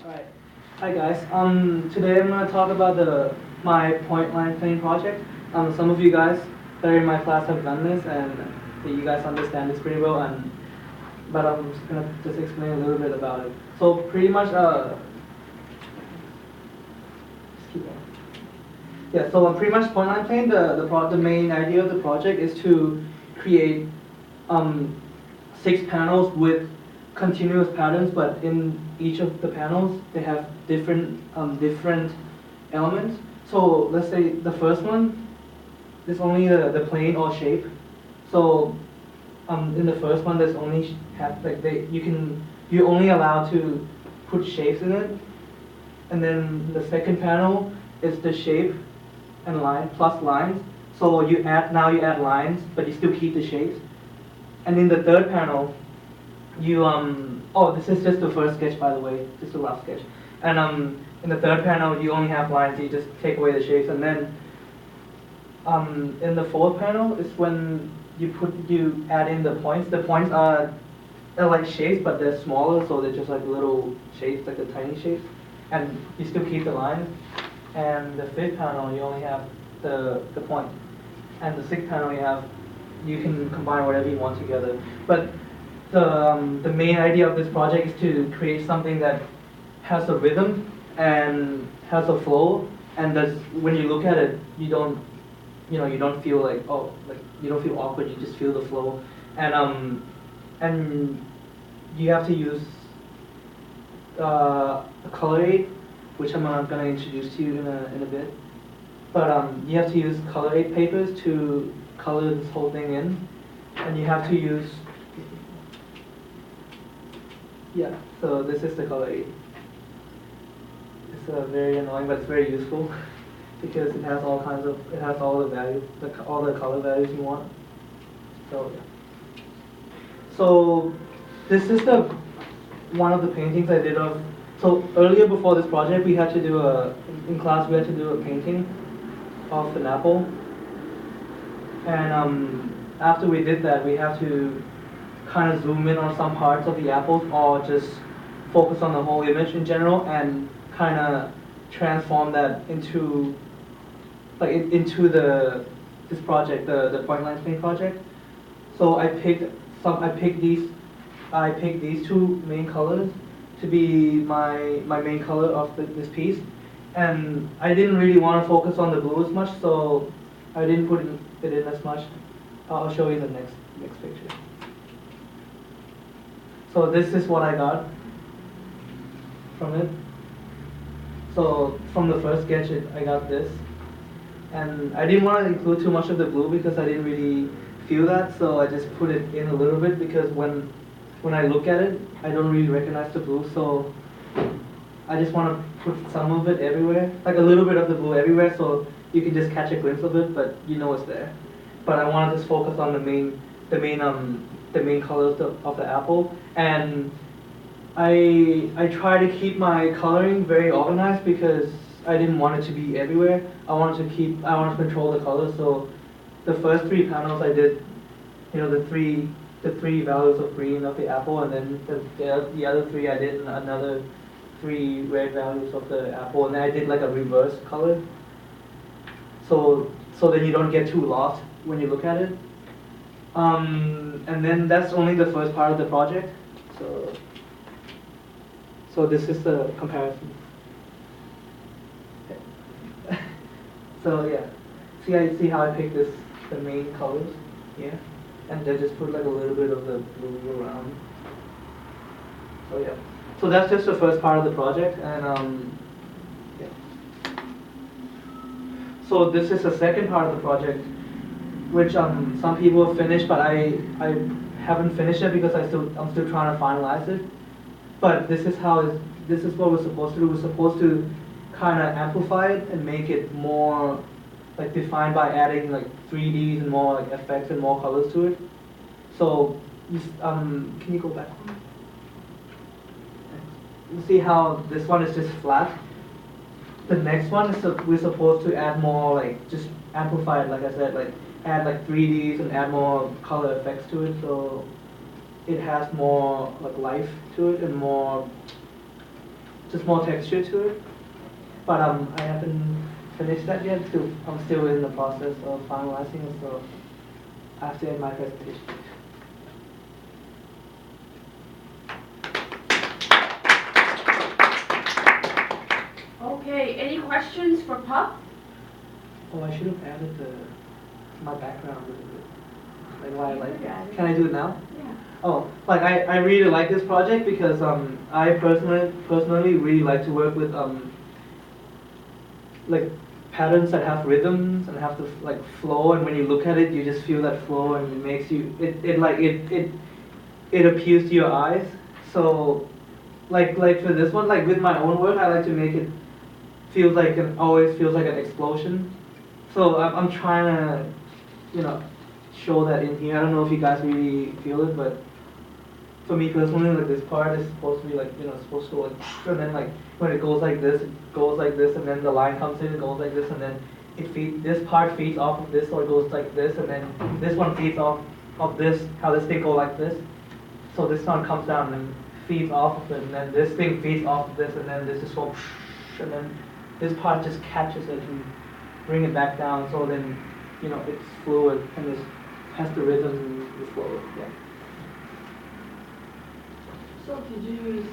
Alright. Hi guys. Today I'm gonna talk about the my point line plane project. Some of you guys that are in my class have done this, and you guys understand this pretty well. But I'm just gonna explain a little bit about it. So pretty much, just keep going. Yeah. So pretty much point line plane. The main idea of the project is to create um, 6 panels with continuous patterns, but in each of the panels they have different elements. So let's say the first one is only the plane or shape. So in the first one there's only have like you're only allowed to put shapes in it, and then the second panel is the shape and line plus lines. So you add lines, but you still keep the shapes. And in the third panel, this is just the first sketch, by the way, just the rough sketch. And in the third panel you only have lines, you just take away the shapes. And then in the fourth panel is when you add in the points. The points are they're like shapes, but they're smaller, so they're just like little shapes, like the tiny shapes. And you still keep the lines. And the fifth panel you only have the point. And the sixth panel you can combine whatever you want together. But the main idea of this project is to create something that has a rhythm and has a flow, and that's when you look at it, you don't feel like you don't feel awkward. You just feel the flow, and you have to use a color aid, which I'm going to introduce to you in a bit. But you have to use color aid papers to color this whole thing in, and you have to use so this is the color aid. It's very annoying, but it's very useful because it has all the values, all the color values you want. So yeah. So this is one of the paintings I did of. So earlier before this project, we had to do in class we had to do a painting of an apple, and after we did that, we have to kind of zoom in on some parts of the apples, or just focus on the whole image in general, and kind of transform that into this project, the point line paint project. So I picked these two main colors to be my main color of this piece, and I didn't really want to focus on the blue as much, so I didn't put it in as much. I'll show you the next picture. So this is what I got from it. So from the first sketch, I got this. And I didn't want to include too much of the blue because I didn't really feel that, so I just put it in a little bit because when I look at it, I don't really recognize the blue, so I just want to put some of it everywhere, like a little bit of the blue everywhere, so you can just catch a glimpse of it, but you know it's there. But I want to just focus on the main colors of the apple, and I try to keep my coloring very organized because I didn't want it to be everywhere. I wanted to control the colors. So the first 3 panels I did, the three values of green of the apple, and then the other 3 I did another 3 red values of the apple, and then I did like a reverse color. So then you don't get too lost when you look at it. And then that's only the first part of the project. So this is the comparison. So yeah, see how I picked the main colors here, and then just put like a little bit of the blue around. So yeah, so that's just the first part of the project, and yeah. So this is the second part of the project, which some people have finished, but I haven't finished it because I'm still trying to finalize it. But this is what we're supposed to do. We're supposed to kind of amplify it and make it more like defined by adding like 3Ds and more like effects and more colors to it. So can you go back one? You see how this one is just flat? The next one is we're supposed to add more, like just amplify it, like I said, like add like 3Ds and add more color effects to it, so it has more like life to it and more just more texture to it. But I haven't finished that yet. I'm still in the process of finalizing it, so I have to end my presentation. Okay, any questions for Pup? Oh, I should have added my background a little bit. Like why I like Yeah. it. Can I do it now? Yeah. Oh, like I really like this project because I personally really like to work with like patterns that have rhythms and have to like flow, and when you look at it you just feel that flow, and it makes you it appeals to your eyes. So like for this one, like with my own work, I like to make it always feels like an explosion. So I'm trying to, show that in here. I don't know if you guys really feel it, but for me personally, like this part is supposed to be like, supposed to go like, and then like when it goes like this, it goes like this, and then the line comes in, it goes like this, and then this part feeds off of this, or it goes like this, and then this one feeds off of this, how this thing go like this. So this one comes down and feeds off of it, and then this thing feeds off of this, and then this is so, and then this part just catches it and bring it back down, so then, it's fluid, and this has the rhythm and the flow, yeah. So did you use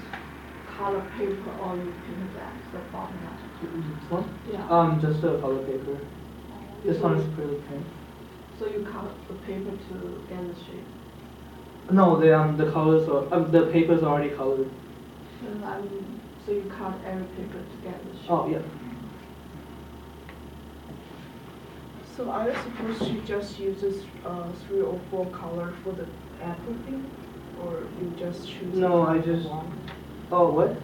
color paper or you painted that, the bottom one? This one? Yeah. Just a color paper. This one is acrylic paint. So you cut the paper to get the shape? No, the colors are, the paper's already colored. So you cut every paper to get the shape? Oh, yeah. So are you supposed to just use this 3 or 4 color for the apple thing, or you just choose? No, I just. Oh, what?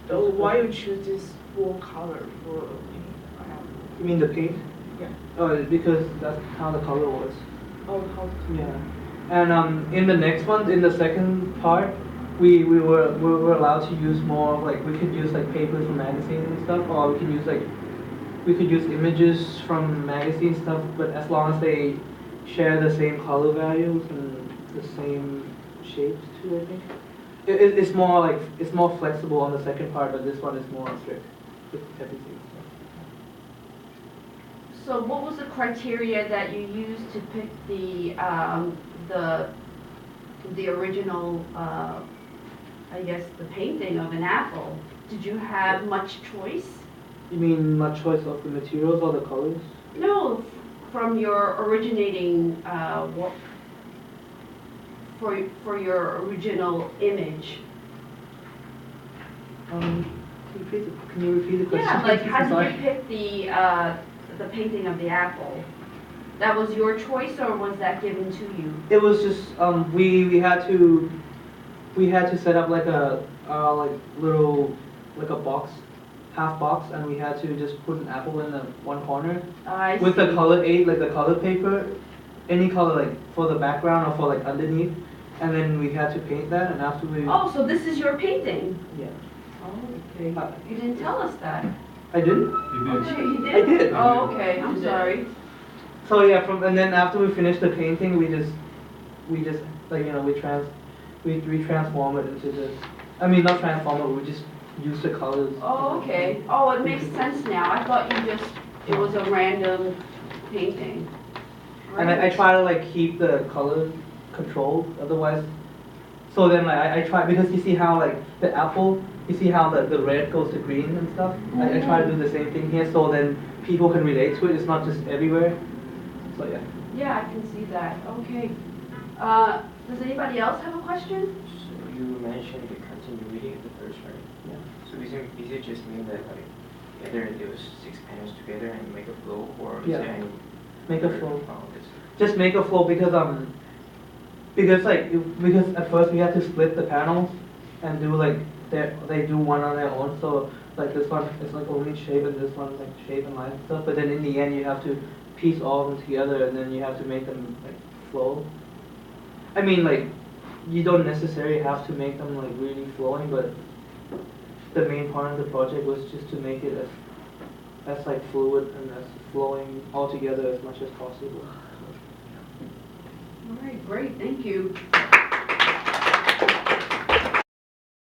So why you choose this 4 color for apple? You mean the paint? Yeah. Oh, because that's how the color was. Oh, how? Yeah. And in the next one, in the second part, we were allowed to use more like we could use like papers from magazines and stuff, or we could use images from magazine stuff, but as long as they share the same color values and the same shapes too, I think. It's more flexible on the second part, but this one is more strict with everything. So what was the criteria that you used to pick the original, I guess, the painting of an apple? Did you have much choice? You mean my choice of the materials or the colors? No, from your originating work, for your original image. Can you repeat the question? Yeah, like how Sorry. did you pick the painting of the apple? That was your choice, or was that given to you? It was just we had to set up like a little box, half box, and we had to just put an apple in the one corner I with see. the color aid, like the color paper, any color like for the background or for like underneath, and then we had to paint that, and after we Oh, so this is your painting? yeah. Oh, okay. Uh, You didn't tell us that. I didn't. Okay, you did? I did. Oh, okay, I'm You did. sorry. So yeah, and then after we finished the painting, we just like we transform it into this. I mean, not transform it. We just use the colors. Oh, okay. Oh, it makes sense now. I thought it was a random painting. And I try to like keep the color controlled, otherwise. So then like I try, because you see how like the apple, you see how the red goes to green and stuff. I try to do the same thing here, so then people can relate to it. It's not just everywhere. So yeah. Yeah, I can see that. Okay. Does anybody else have a question? So you mentioned the continuity of the first, right? Yeah. So is it just mean that like either those 6 panels together and make a flow, or is Yeah. there any Make a other- flow. Oh, it's- Just make a flow because because at first we had to split the panels and do like they do one on their own. So like this one is like only shape and this one like shape and line and stuff. But then in the end you have to piece all of them together, and then you have to make them like flow. I mean, like you don't necessarily have to make them like really flowing, but the main part of the project was just to make it as like fluid and as flowing all together as much as possible. All right, great, thank you.